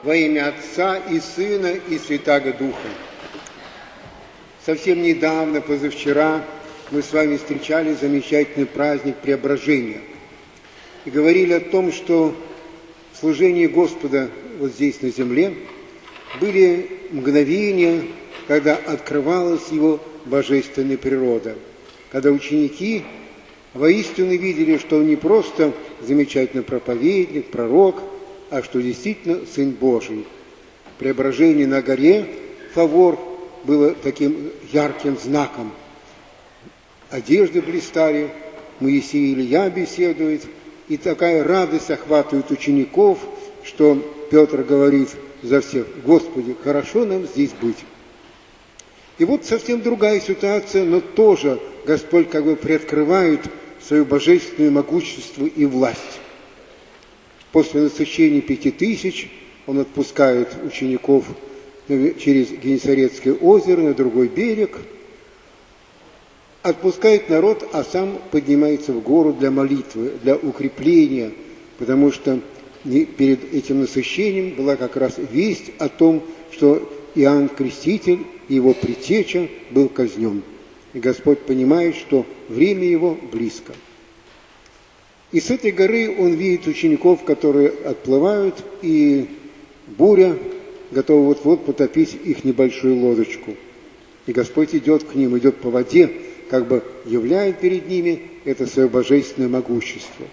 Во имя Отца и Сына и Святаго Духа. Совсем недавно, позавчера, мы с вами встречали замечательный праздник Преображения. И говорили о том, что в служении Господа вот здесь на земле были мгновения, когда открывалась Его божественная природа. Когда ученики воистину видели, что Он не просто замечательный проповедник, пророк, а что действительно Сын Божий. Преображение на горе Фавор было таким ярким знаком. Одежды блистали, Моисей и Илья беседуют, и такая радость охватывает учеников, что Петр говорит за всех: «Господи, хорошо нам здесь быть». И вот совсем другая ситуация, но тоже Господь как бы приоткрывает свое божественное могущество и власть. После насыщения 5000 Он отпускает учеников через Генесарецкое озеро на другой берег, отпускает народ, а сам поднимается в гору для молитвы, для укрепления, потому что перед этим насыщением была как раз весть о том, что Иоанн Креститель и его предтеча был казнен. И Господь понимает, что время его близко. И с этой горы Он видит учеников, которые отплывают, и буря готова вот-вот потопить их небольшую лодочку. И Господь идет к ним, идет по воде, как бы являет перед ними это свое божественное могущество.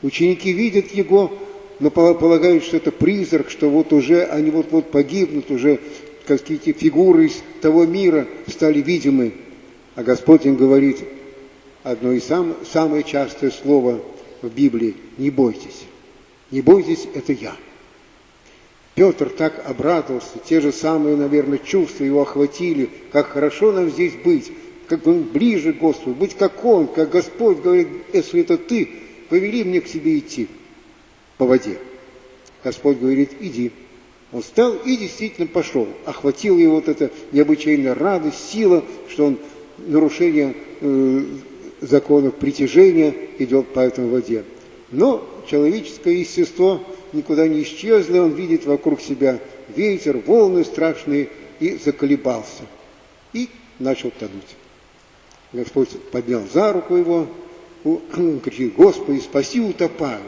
Ученики видят Его, но полагают, что это призрак, что вот уже они вот-вот погибнут, уже какие-то фигуры из того мира стали видимы. А Господь им говорит одно из самое частое слово в Библии: не бойтесь. Не бойтесь, это я. Петр так обрадовался, те же самые, наверное, чувства его охватили, как хорошо нам здесь быть, как он ближе к Господу, быть как Он, как Господь говорит: если это ты, повели мне к себе идти по воде. Господь говорит: иди. Он встал и действительно пошел. Охватила его вот эта необычайная радость, сила, что он нарушение законов притяжения идет по этой воде. Но человеческое естество никуда не исчезло, он видит вокруг себя ветер, волны страшные, и заколебался. И начал тонуть. Господь поднял за руку его, кричит: Господи, спаси, утопаю.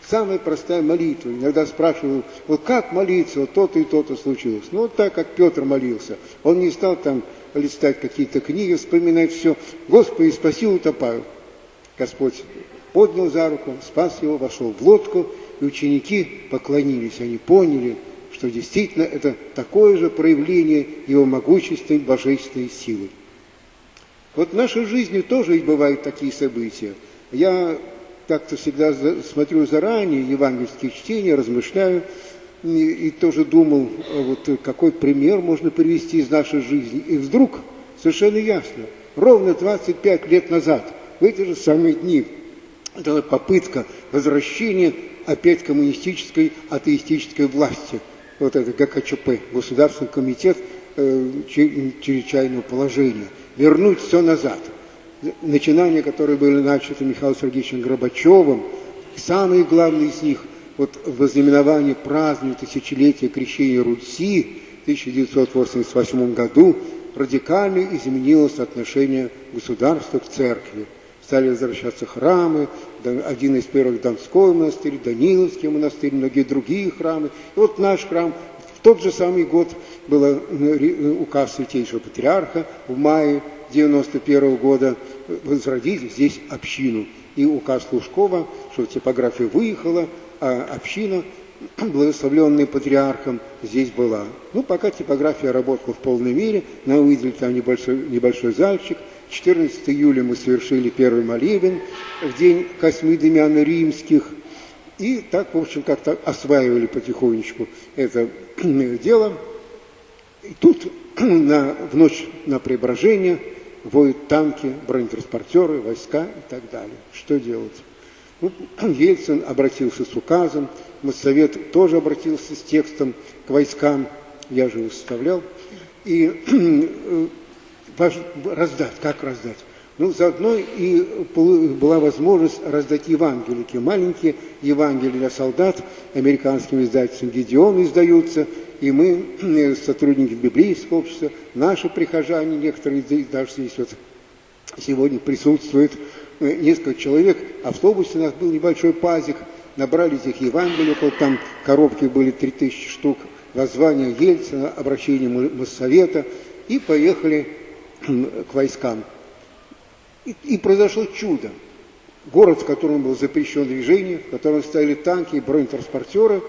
Самая простая молитва. Иногда спрашиваю: вот как молиться, вот то-то и то-то случилось. Ну, вот так, как Петр молился. Он не стал там листать какие-то книги, вспоминать все. Господи, спаси, утопаю. Господь поднял за руку, спас его, вошел в лодку, и ученики поклонились. Они поняли, что действительно это такое же проявление его могущества и божественной силы. Вот в нашей жизни тоже бывают такие события. Я как-то всегда смотрю заранее евангельские чтения, размышляю, и тоже думал, вот какой пример можно привести из нашей жизни. И вдруг совершенно ясно, ровно 25 лет назад, в эти же самые дни, это попытка возвращения опять коммунистической, атеистической власти. Вот это ГКЧП, Государственный комитет чрезвычайного положения. Вернуть все назад. Начинания, которые были начаты Михаилом Сергеевичем Горбачевым, самые главные из них, вот вознаменование празднования тысячелетия крещения Руси в 1988 году, радикально изменилось отношение государства к церкви. Стали возвращаться храмы, один из первых Донской монастырь, Даниловский монастырь, многие другие храмы. И вот наш храм, в тот же самый год был указ Святейшего Патриарха в мае 1991 года возродить здесь общину. И указ Лужкова, что типография выехала, а община, благословленная патриархом, здесь была. Ну, пока типография работала в полной мере, нам выделили там небольшой зальчик. 14 июля мы совершили первый молебен в день Косьмы Демьяна Римских. И так, в общем, как-то осваивали потихонечку это дело. И тут в ночь на Преображение воют танки, бронетранспортеры, войска и так далее. Что делать? Вот Ельцин обратился с указом, Моссовет тоже обратился с текстом к войскам, я же его составлял, и раздать, как раздать? Ну, заодно и была возможность раздать Евангелики. Маленькие Евангелия для солдат американским издательством «Гедеон» издаются, и мы, сотрудники библейского общества, наши прихожане, некоторые даже здесь вот сегодня присутствуют, несколько человек, а в автобусе у нас был небольшой пазик, набрали этих Евангелий, вот там коробки были 3000 штук, воззвание Ельцина, обращение Моссовета, и поехали к войскам. И произошло чудо. Город, в котором было запрещено движение, в котором стояли танки и бронетранспортеры,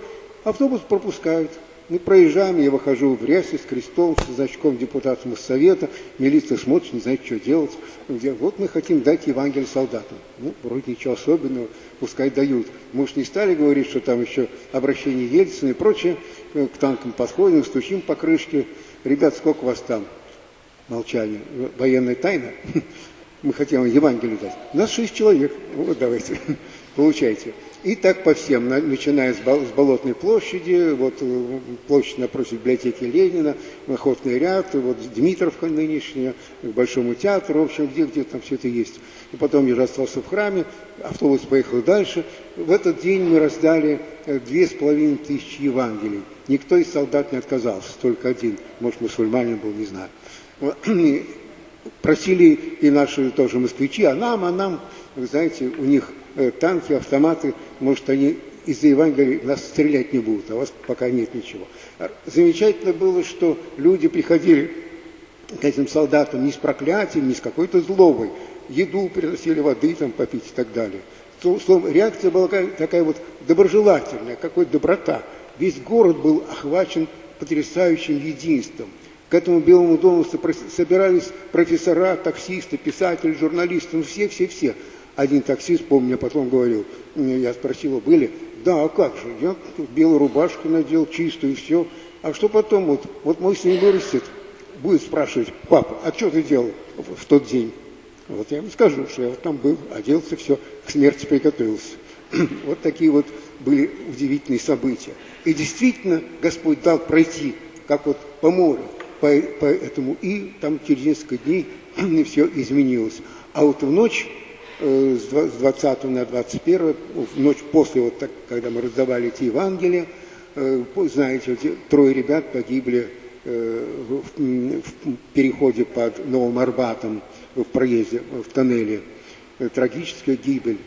автобус пропускают. Мы проезжаем, я выхожу в рясе с крестом, с значком депутата Моссовета, милиция смотрит, не знает, что делать. Вот мы хотим дать Евангелие солдатам. Ну, вроде ничего особенного, пускай дают. Мы уж не стали говорить, что там еще обращение Ельцина и прочее. К танкам подходим, стучим по крышке. Ребят, сколько у вас там? Молчание. Военная тайна? Мы хотим вам Евангелие дать. У нас 6 человек. Вот давайте, получайте. И так по всем, начиная с Болотной площади, вот площадь напротив библиотеки Ленина, Охотный ряд, вот Дмитровка нынешняя, к Большому театру, в общем, где там все это есть. И потом я остался в храме, автобус поехал дальше. В этот день мы раздали 2500 Евангелий. Никто из солдат не отказался, только один, может, мусульманин был, не знаю. Просили и наши тоже москвичи, а нам, вы знаете, у них танки, автоматы, может, они из-за Евангелия нас стрелять не будут, а у вас пока нет ничего. Замечательно было, что люди приходили к этим солдатам не с проклятием, не с какой-то злобой, еду приносили, воды там попить и так далее. Словом, реакция была такая вот доброжелательная, какая-то доброта. Весь город был охвачен потрясающим единством. К этому Белому дому собирались профессора, таксисты, писатели, журналисты, ну все. Один таксист, помню, потом говорил, я спросил, были? Да, а как же? Я белую рубашку надел, чистую, и все. А что потом? Вот мой сын вырастет, будет спрашивать, папа, а что ты делал в тот день? Вот я ему скажу, что я вот там был, оделся, все, к смерти приготовился. Вот такие вот были удивительные события. И действительно Господь дал пройти, как вот по морю, по этому, и там через несколько дней все изменилось. А вот в ночь с 20 на 21, в ночь после, вот так, когда мы раздавали эти Евангелия, знаете, вот 3 ребят погибли в переходе под Новым Арбатом, в проезде, в тоннеле. Трагическая гибель.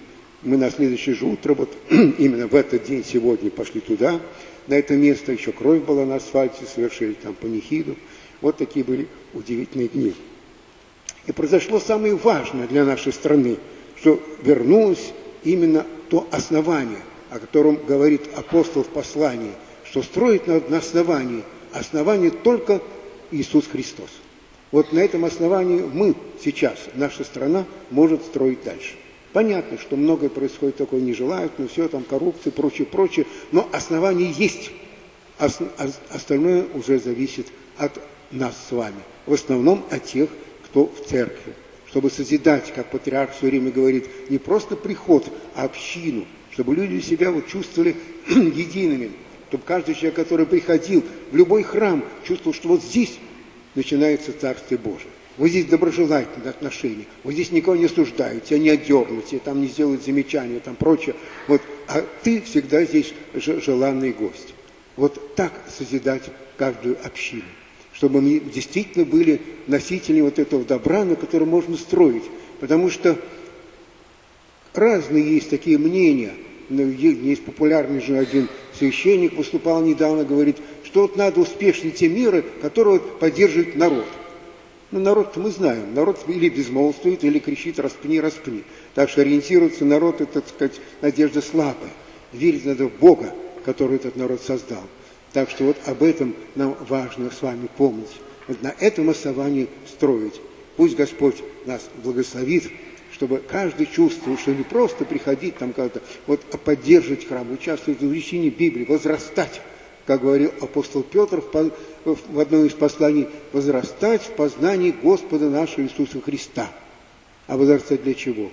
Мы на следующее же утро, вот именно в этот день сегодня пошли туда, на это место, еще кровь была на асфальте, совершили там панихиду. Вот такие были удивительные дни. И произошло самое важное для нашей страны, что вернулось именно то основание, о котором говорит апостол в послании, что строить надо на основании только Иисус Христос. Вот на этом основании мы сейчас, наша страна, может строить дальше. Понятно, что многое происходит такое, не желают, но все там коррупция, прочее, но основание есть. Остальное уже зависит от нас с вами. В основном от тех, кто в церкви. Чтобы созидать, как патриарх все время говорит, не просто приход, а общину. Чтобы люди себя вот чувствовали едиными. Чтобы каждый человек, который приходил в любой храм, чувствовал, что вот здесь начинается Царствие Божие. Вот здесь доброжелательные отношения, вот здесь никого не осуждают, тебя не отдернут, тебе там не сделают замечания, там прочее. Вот, а ты всегда здесь желанный гость. Вот так созидать каждую общину. Чтобы мы действительно были носителями вот этого добра, на котором можно строить. Потому что разные есть такие мнения. Есть популярный же один священник, выступал недавно, говорит, что вот надо успешнее те меры, которые поддерживает народ. Ну, народ-то мы знаем. Народ или безмолвствует, или кричит «распни, распни». Так что ориентироваться народ – это, так сказать, надежда слабая. Верить надо в Бога, который этот народ создал. Так что вот об этом нам важно с вами помнить. Вот на этом основании строить. Пусть Господь нас благословит, чтобы каждый чувствовал, что не просто приходить там как-то, вот, а поддерживать храм, участвовать в изучении Библии, возрастать, как говорил апостол Петр в одном из посланий, возрастать в познании Господа нашего Иисуса Христа. А возрастать для чего?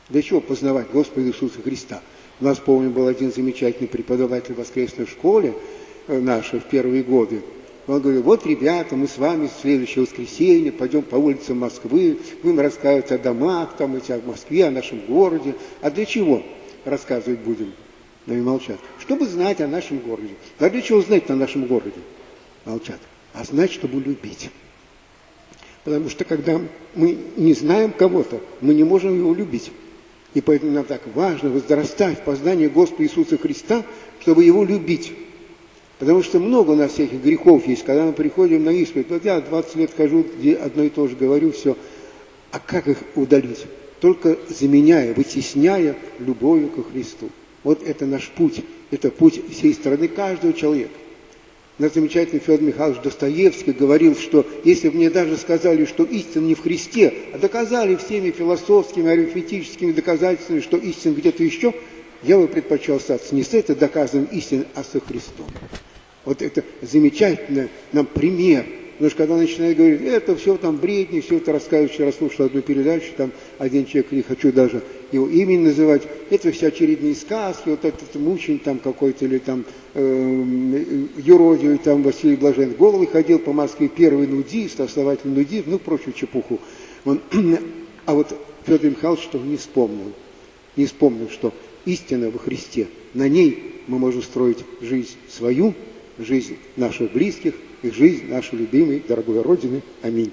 Для чего познавать Господа Иисуса Христа? У нас, помню, был один замечательный преподаватель в воскресной школе нашей в первые годы. Он говорил: вот, ребята, мы с вами в следующее воскресенье пойдем по улицам Москвы, будем рассказывать о домах, там, о Москве, о нашем городе. А для чего рассказывать будем? Они молчат. Чтобы знать о нашем городе. А для чего знать о нашем городе? Молчат. А знать, чтобы любить. Потому что когда мы не знаем кого-то, мы не можем его любить. И поэтому нам так важно возрастать в познании Господа Иисуса Христа, чтобы его любить. Потому что много у нас всяких грехов есть, когда мы приходим на исповедь. Вот я 20 лет хожу, где одно и то же говорю, все. А как их удалить? Только заменяя, вытесняя любовью ко Христу. Вот это наш путь. Это путь всей страны каждого человека. Наш замечательный Федор Михайлович Достоевский говорил, что если бы мне даже сказали, что истина не в Христе, а доказали всеми философскими, арифметическими доказательствами, что истина где-то еще, я бы предпочел остаться не с этой доказанной истиной, а со Христом. Вот это замечательный нам пример. Потому что когда начинают говорить: это все там бредни, все это рассказывают. Вчера слушал одну передачу, там один человек, не хочу даже его имени называть, это все очередные сказки, вот этот мученик там какой-то, или там юродивый там Василий Блаженный голый ходил по Москве, первый нудист, основатель нудист, ну, прочую чепуху. А вот Федор Михайлович что не вспомнил, что истина во Христе, на ней мы можем строить жизнь свою, жизнь наших близких и жизнь нашей любимой, дорогой Родины. Аминь.